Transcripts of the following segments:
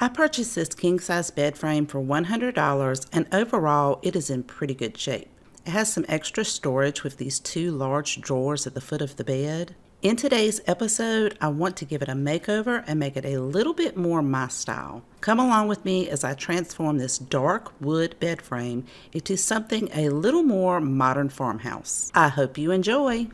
I purchased this king-size bed frame for $100, and overall it is in pretty good shape. It has some extra storage with these two large drawers at the foot of the bed. In today's episode, I want to give it a makeover and make it a little bit more my style. Come along with me as I transform this dark wood bed frame into something a little more modern farmhouse. I hope you enjoy.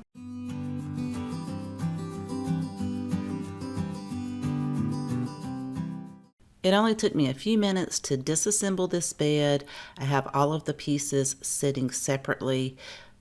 It only took me a few minutes to disassemble this bed. I have all of the pieces sitting separately,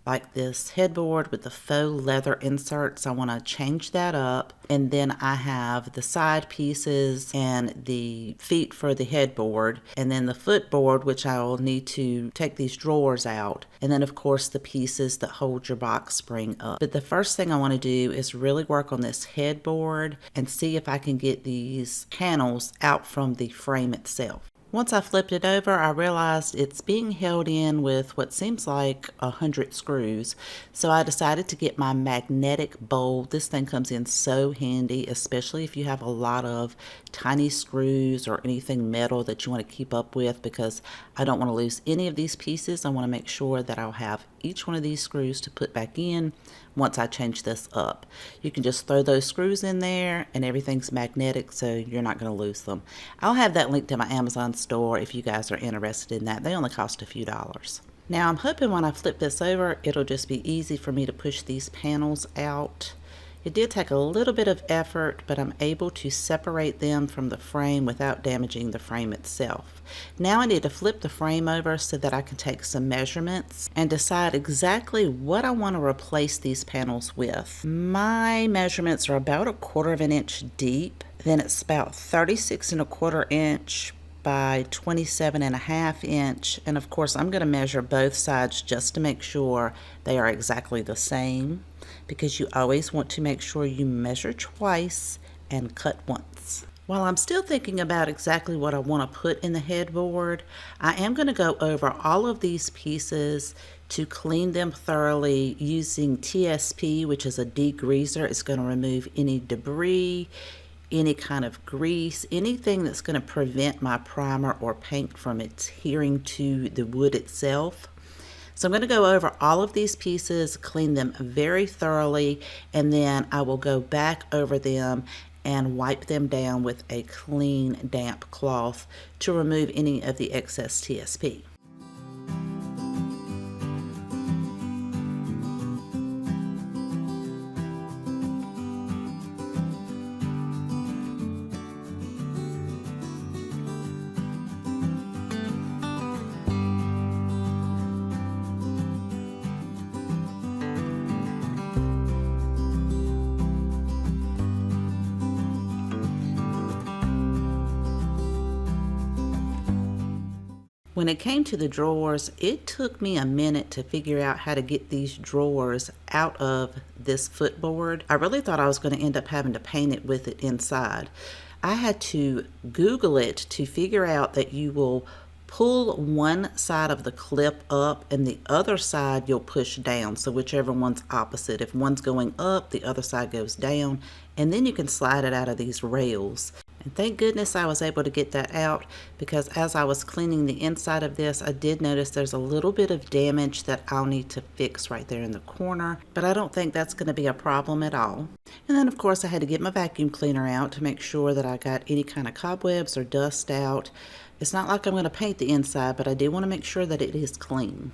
like this headboard with the faux leather inserts. I want to change that up. And then I have the side pieces and the feet for the headboard, and then the footboard, which I will need to take these drawers out. And then of course the pieces that hold your box spring up. But the first thing I want to do is really work on this headboard and see if I can get these panels out from the frame itself. Once I flipped it over, I realized it's being held in with what seems like 100 screws. So I decided to get my magnetic bolt. This thing comes in so handy, especially if you have a lot of tiny screws or anything metal that you want to keep up with, because I don't want to lose any of these pieces. I want to make sure that I'll have each one of these screws to put back in once I change this up. You can just throw those screws in there and everything's magnetic, so you're not going to lose them. I'll have that linked in my Amazon store if you guys are interested in that. They only cost a few dollars. Now I'm hoping when I flip this over, it'll just be easy for me to push these panels out. It did take a little bit of effort, but I'm able to separate them from the frame without damaging the frame itself. Now I need to flip the frame over so that I can take some measurements and decide exactly what I want to replace these panels with. My measurements are about 1/4 of an inch deep. Then it's about 36 1/4 inch by 27 1/2 inch. And of course I'm going to measure both sides just to make sure they are exactly the same, because you always want to make sure you measure twice and cut once. While I'm still thinking about exactly what I want to put in the headboard, I am going to go over all of these pieces to clean them thoroughly using TSP, which is a degreaser. It's going to remove any debris, any kind of grease, anything that's going to prevent my primer or paint from adhering to the wood itself. So I'm going to go over all of these pieces, clean them very thoroughly, and then I will go back over them and wipe them down with a clean, damp cloth to remove any of the excess TSP. When it came to the drawers, it took me a minute to figure out how to get these drawers out of this footboard. I really thought I was going to end up having to paint it with it inside. I had to Google it to figure out that you will pull one side of the clip up and the other side you'll push down. So whichever one's opposite. If one's going up, the other side goes down, and then you can slide it out of these rails. And thank goodness I was able to get that out, because as I was cleaning the inside of this, I did notice there's a little bit of damage that I'll need to fix right there in the corner, but I don't think that's going to be a problem at all. And then of course I had to get my vacuum cleaner out to make sure that I got any kind of cobwebs or dust out. It's not like I'm going to paint the inside, but I do want to make sure that it is clean.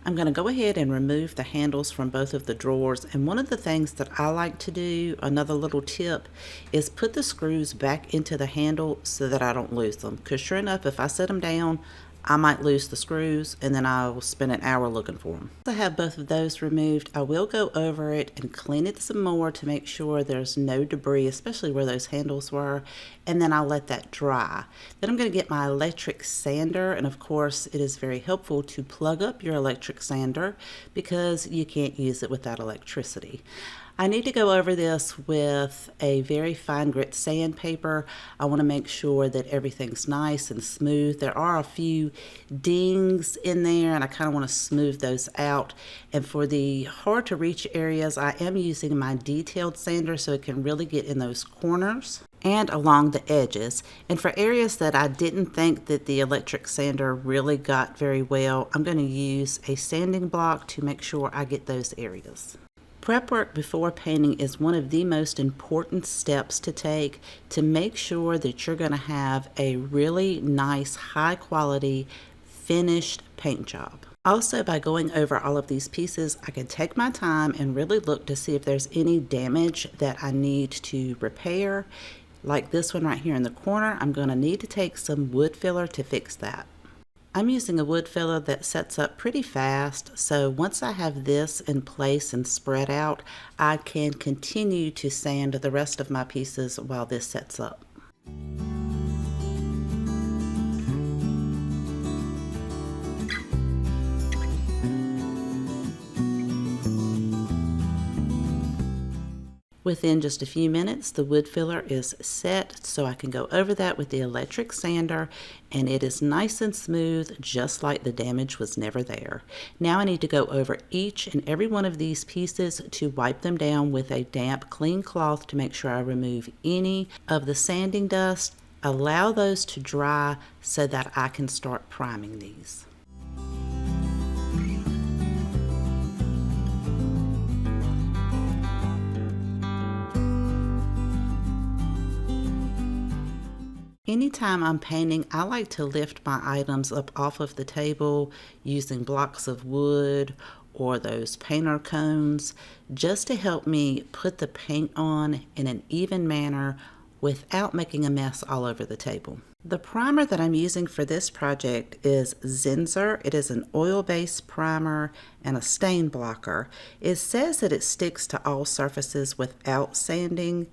I'm going to go ahead and remove the handles from both of the drawers, and one of the things that I like to do, another little tip, is put the screws back into the handle so that I don't lose them, because sure enough, if I set them down, I might lose the screws and then I will spend an hour looking for them. Once I have both of those removed, I will go over it and clean it some more to make sure there's no debris, especially where those handles were, and then I'll let that dry. Then I'm going to get my electric sander, and of course it is very helpful to plug up your electric sander because you can't use it without electricity. I need to go over this with a very fine grit sandpaper. I want to make sure that everything's nice and smooth. There are a few dings in there and I kind of want to smooth those out. And for the hard to reach areas, I am using my detailed sander so it can really get in those corners and along the edges. And for areas that I didn't think that the electric sander really got very well, I'm going to use a sanding block to make sure I get those areas. Prep work before painting is one of the most important steps to take to make sure that you're going to have a really nice, high quality, finished paint job. Also, by going over all of these pieces, I can take my time and really look to see if there's any damage that I need to repair. Like this one right here in the corner, I'm going to need to take some wood filler to fix that. I'm using a wood filler that sets up pretty fast, so once I have this in place and spread out, I can continue to sand the rest of my pieces while this sets up. Within just a few minutes, the wood filler is set, so I can go over that with the electric sander, and it is nice and smooth, just like the damage was never there. Now I need to go over each and every one of these pieces to wipe them down with a damp, clean cloth to make sure I remove any of the sanding dust, allow those to dry so that I can start priming these. Anytime I'm painting, I like to lift my items up off of the table using blocks of wood or those painter cones just to help me put the paint on in an even manner without making a mess all over the table. The primer that I'm using for this project is Zinsser. It is an oil-based primer and a stain blocker. It says that it sticks to all surfaces without sanding,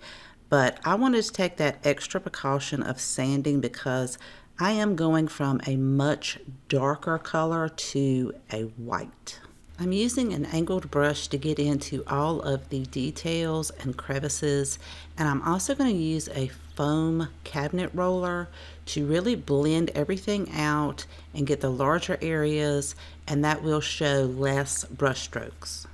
but I wanted to take that extra precaution of sanding because I am going from a much darker color to a white. I'm using an angled brush to get into all of the details and crevices, and I'm also going to use a foam cabinet roller to really blend everything out and get the larger areas, and that will show less brush strokes.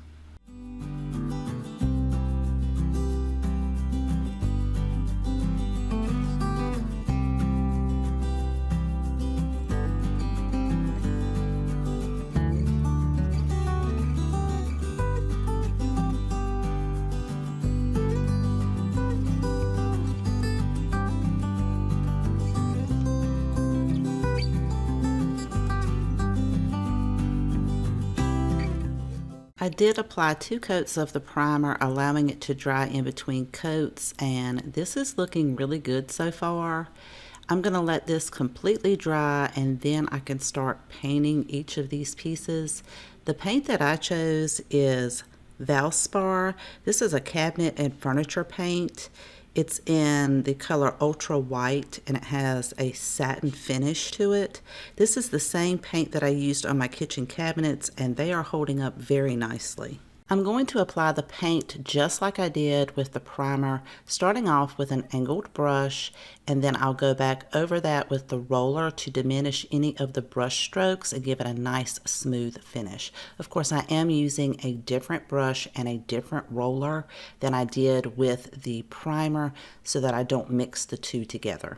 I did apply 2 coats of the primer, allowing it to dry in between coats, and this is looking really good so far. I'm going to let this completely dry and then I can start painting each of these pieces. The paint that I chose is Valspar. This is a cabinet and furniture paint. It's in the color Ultra White and it has a satin finish to it. This is the same paint that I used on my kitchen cabinets and they are holding up very nicely. I'm going to apply the paint just like I did with the primer, starting off with an angled brush, and then I'll go back over that with the roller to diminish any of the brush strokes and give it a nice smooth finish. Of course, I am using a different brush and a different roller than I did with the primer so that I don't mix the two together.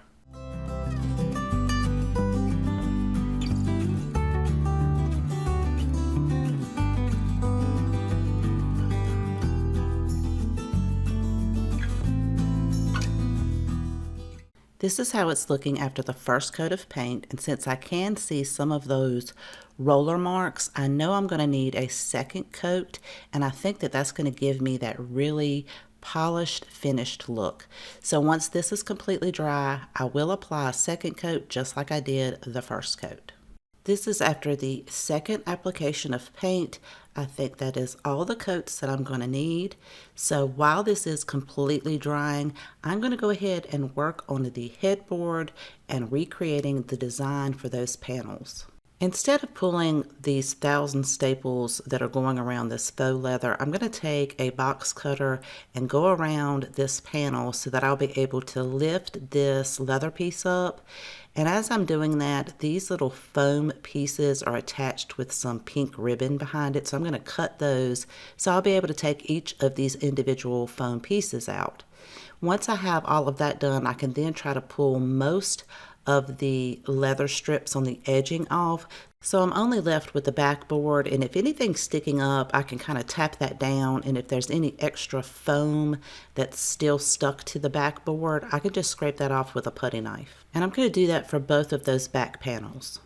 This is how it's looking after the first coat of paint, and since I can see some of those roller marks, I know I'm going to need a second coat, and I think that that's going to give me that really polished, finished look. So once this is completely dry, I will apply a second coat just like I did the first coat. This is after the second application of paint. I think that is all the coats that I'm going to need. So while this is completely drying, I'm going to go ahead and work on the headboard and recreating the design for those panels. Instead of pulling these 1,000 staples that are going around this faux leather, I'm going to take a box cutter and go around this panel so that I'll be able to lift this leather piece up. And as I'm doing that, these little foam pieces are attached with some pink ribbon behind it. So I'm going to cut those so I'll be able to take each of these individual foam pieces out. Once I have all of that done, I can then try to pull most of the leather strips on the edging off. So I'm only left with the backboard, and if anything's sticking up, I can kind of tap that down, and if there's any extra foam that's still stuck to the backboard, I can just scrape that off with a putty knife. And I'm going to do that for both of those back panels.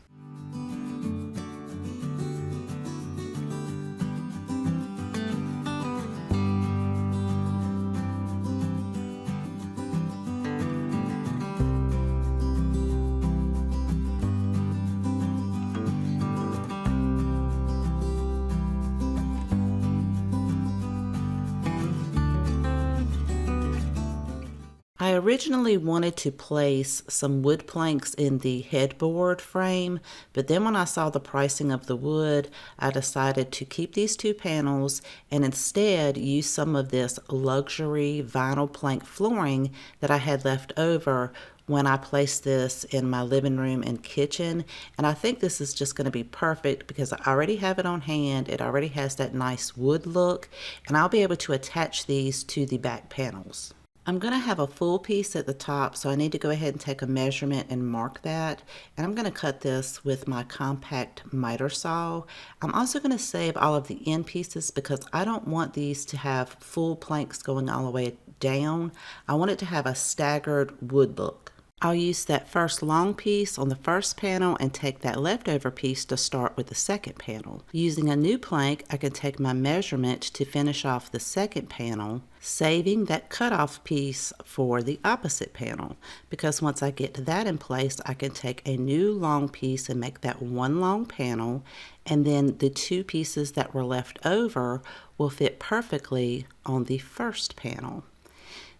I originally wanted to place some wood planks in the headboard frame, but then when I saw the pricing of the wood, I decided to keep these two panels and instead use some of this luxury vinyl plank flooring that I had left over when I placed this in my living room and kitchen. And I think this is just going to be perfect because I already have it on hand. It already has that nice wood look, and I'll be able to attach these to the back panels. I'm going to have a full piece at the top, so I need to go ahead and take a measurement and mark that. And I'm going to cut this with my compact miter saw. I'm also going to save all of the end pieces because I don't want these to have full planks going all the way down. I want it to have a staggered wood look. I'll use that first long piece on the first panel and take that leftover piece to start with the second panel. Using a new plank, I can take my measurement to finish off the second panel, saving that cutoff piece for the opposite panel, because once I get that in place, I can take a new long piece and make that one long panel, and then the two pieces that were left over will fit perfectly on the first panel.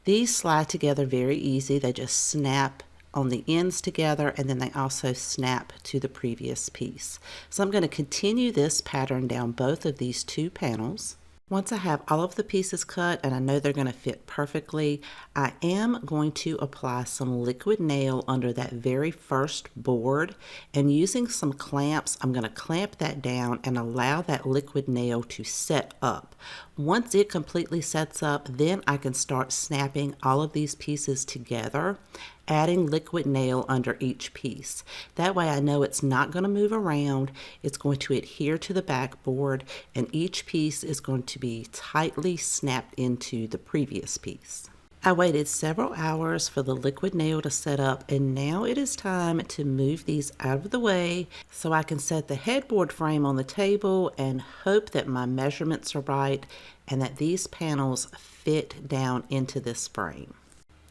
These slide together very easy. They just snap on the ends together, and then they also snap to the previous piece. So I'm going to continue this pattern down both of these two panels. Once I have all of the pieces cut and I know they're going to fit perfectly, I am going to apply some liquid nail under that very first board, and using some clamps, I'm going to clamp that down and allow that liquid nail to set up. Once it completely sets up, then I can start snapping all of these pieces together, adding liquid nail under each piece. That way I know it's not going to move around, it's going to adhere to the backboard, and each piece is going to be tightly snapped into the previous piece. I waited several hours for the liquid nail to set up, and now it is time to move these out of the way so I can set the headboard frame on the table and hope that my measurements are right and that these panels fit down into this frame.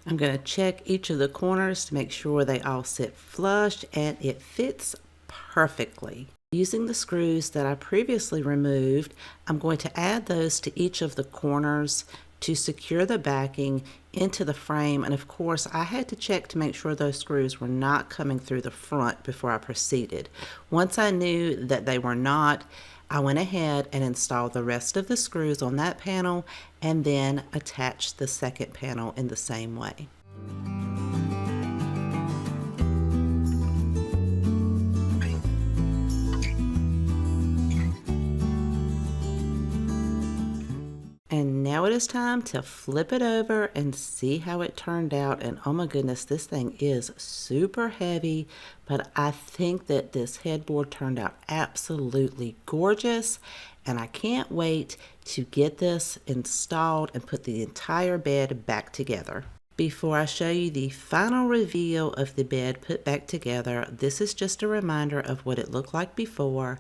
I'm going to check each of the corners to make sure they all sit flush and it fits perfectly. Using the screws that I previously removed, I'm going to add those to each of the corners to secure the backing into the frame. And of course, I had to check to make sure those screws were not coming through the front before I proceeded. Once I knew that they were not, I went ahead and installed the rest of the screws on that panel and then attached the second panel in the same way. And now it is time to flip it over and see how it turned out. And oh my goodness, this thing is super heavy, but I think that this headboard turned out absolutely gorgeous. And I can't wait to get this installed and put the entire bed back together. Before I show you the final reveal of the bed put back together, this is just a reminder of what it looked like before,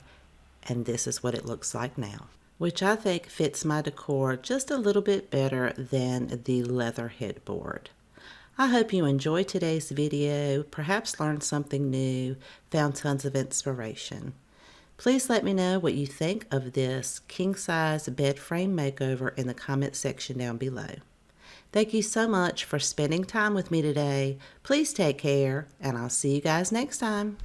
and this is what it looks like now, which I think fits my decor just a little bit better than the leather headboard. I hope you enjoyed today's video, perhaps learned something new, found tons of inspiration. Please let me know what you think of this king-size bed frame makeover in the comment section down below. Thank you so much for spending time with me today. Please take care, and I'll see you guys next time.